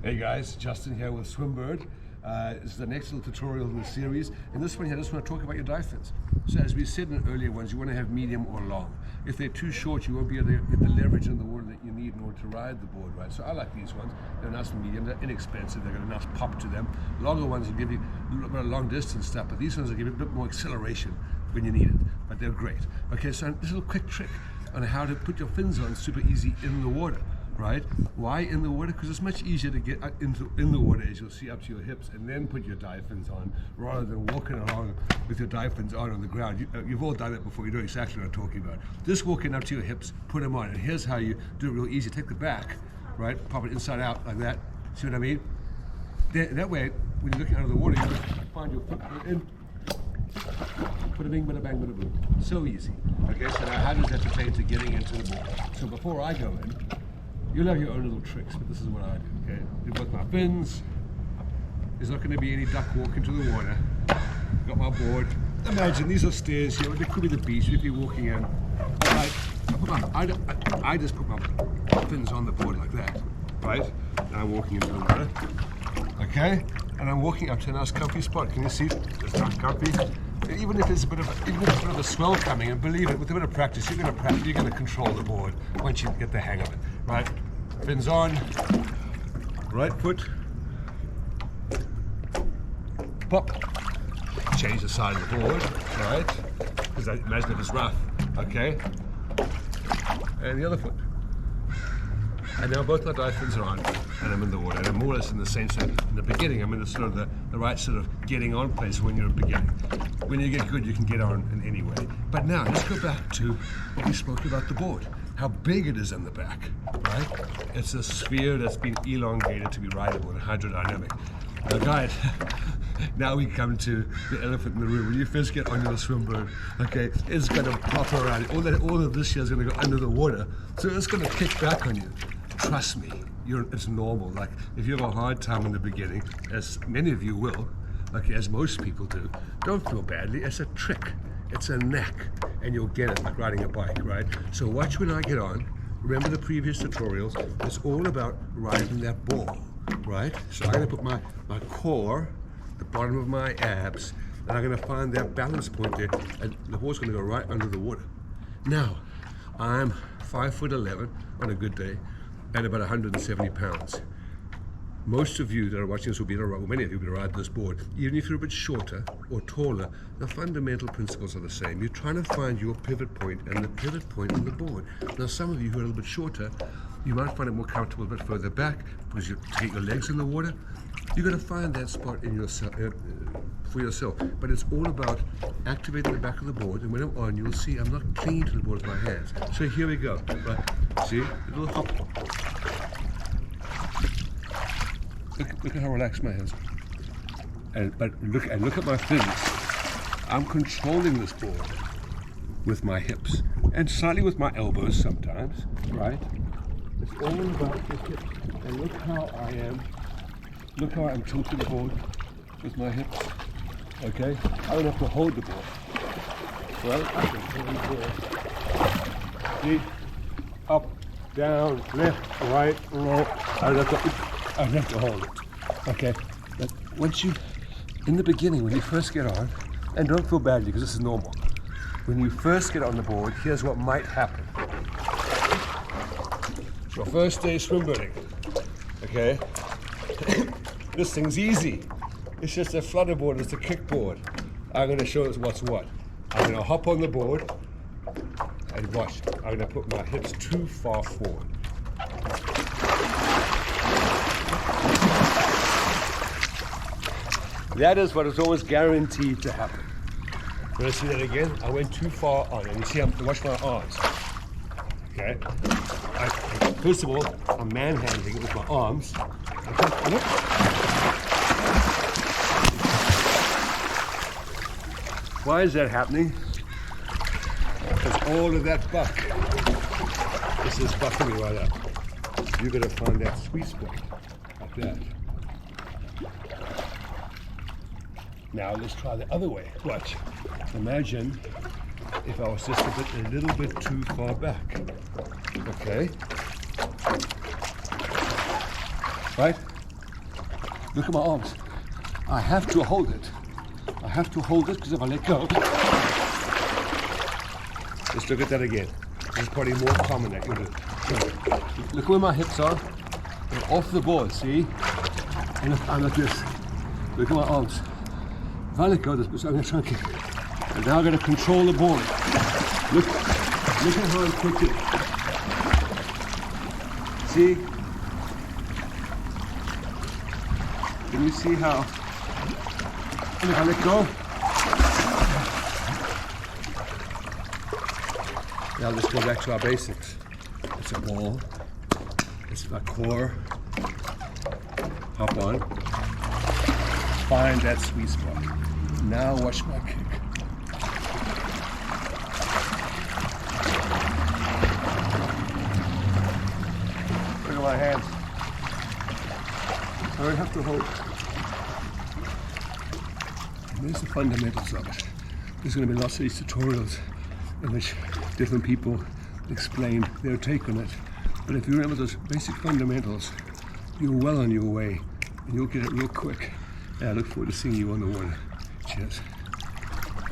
Hey guys, Justin here with SWMBRD. This is the next little tutorial in the series. In this one here, I just want to talk about your dive fins. So as we said in the earlier ones, you want to have medium or long. If they're too short, you won't be able to get the leverage in the water that you need in order to ride the board, right? So I like these ones. They're nice and medium, they're inexpensive, they've got a nice pop to them. Longer ones will give you a little bit of long distance stuff, but these ones will give you a bit more acceleration when you need it, but they're great. Okay, so this little quick trick on how to put your fins on super easy in the water. Right? Why in the water? Because it's much easier to get in the water, as you'll see, up to your hips, and then put your dive fins on, rather than walking along with your dive fins on the ground. You've all done it before. You know exactly what I'm talking about. Just walking up to your hips, put them on, and here's how you do it real easy. Take the back, right? Pop it inside out like that. See what I mean? That way, when you're looking out of the water, you just find your foot in. Bada bing, bada bang, bada boom. So easy. Okay, so now how does that pertain to getting into the board? So before I go in, you'll have your own little tricks, but this is what I do, okay? Do both my fins. There's not going to be any duck walk into the water. Got my board. Imagine these are stairs here. They could be the beach if you're walking in. I just put my fins on the board like that, right? And I'm walking into the water, okay? And I'm walking up to a nice comfy spot. Can you see? It's not comfy. Even if there's a bit of a swell coming, and believe it, with a bit of practice, you're going to control the board once you get the hang of it, right? Fins on, right foot, pop, change the side of the board, right? Because imagine if it's rough, okay? And the other foot. And now both my dive fins are on, and I'm in the water. And I'm more or less in the same sense. In the beginning, I'm in the sort of the right sort of getting on place when you're beginning. When you get good, you can get on in any way. But now, let's go back to what we spoke about the board. How big it is in the back, right? It's a sphere that's been elongated to be rideable and hydrodynamic. Now guys, now we come to the elephant in the room. When you first get on your SWMBRD, okay, it's gonna pop around. All of this here is gonna go under the water, so it's gonna kick back on you. Trust me, it's normal. Like, if you have a hard time in the beginning, as many of you will, like as most people do, don't feel badly. It's a trick. It's a knack, and you'll get it like riding a bike, right? So watch when I get on. Remember the previous tutorials. It's all about riding that ball, right? So I'm gonna put my core, the bottom of my abs, and I'm gonna find that balance point there, and the ball's gonna go right under the water. Now, I'm 5'11" on a good day, and about 170 pounds. Most of you that are watching this will be able to ride, many of you will be able to ride this board. Even if you're a bit shorter or taller, the fundamental principles are the same. You're trying to find your pivot point and the pivot point on the board. Now, some of you who are a little bit shorter, you might find it more comfortable a bit further back because you get your legs in the water. You're going to find that spot in yourself, for yourself. But it's all about activating the back of the board, and when I'm on, you'll see I'm not clinging to the board with my hands. So here we go. Right? See? A little hop. Look at how relaxed my hands are. But look at my fins. I'm controlling this board with my hips and slightly with my elbows sometimes, right? It's all about the hips. And look how I am. Look how I'm tilting the board with my hips. Okay? I don't have to hold the board. Well, I can hold the board. See? Up, down, left, right, low. I don't have to hold it. Okay? But once you, in the beginning, when you first get on, and don't feel badly because this is normal. When you first get on the board, here's what might happen. It's your first day SWMBRDing. Okay? This thing's easy. It's just a flutter board, it's a kickboard. I'm going to show us what's what. I'm going to hop on the board and watch. I'm going to put my hips too far forward. That is what is always guaranteed to happen. Let's see that again. I went too far on, and you see, watch my arms. Okay. First of all, I'm manhandling it with my arms. Okay. Why is that happening? Because all of that buck, this is bucking me right up. You're going to find that sweet spot, like that. Now let's try the other way. Watch. Imagine if I was just a little bit too far back. Okay. Right? Look at my arms. I have to hold it. I have to hold it because if I let go. Let's look at that again. This is probably more common that you do. So, look where my hips are. They're off the board, see? And look, I'm like this. Look at my arms. If I let go, this, I'm going to try and kick. And now I'm going to control the board. Look at how I'm kicking. See? Can you see how? And if I let go, now let's go back to our basics. It's a ball. It's my core. Hop on. Find that sweet spot. Now watch my kick. Look at my hands. I don't have to hold. And there's the fundamentals of it. There's going to be lots of these tutorials in which different people explain their take on it. But if you remember those basic fundamentals, you're well on your way and you'll get it real quick. And I look forward to seeing you on the water. Cheers.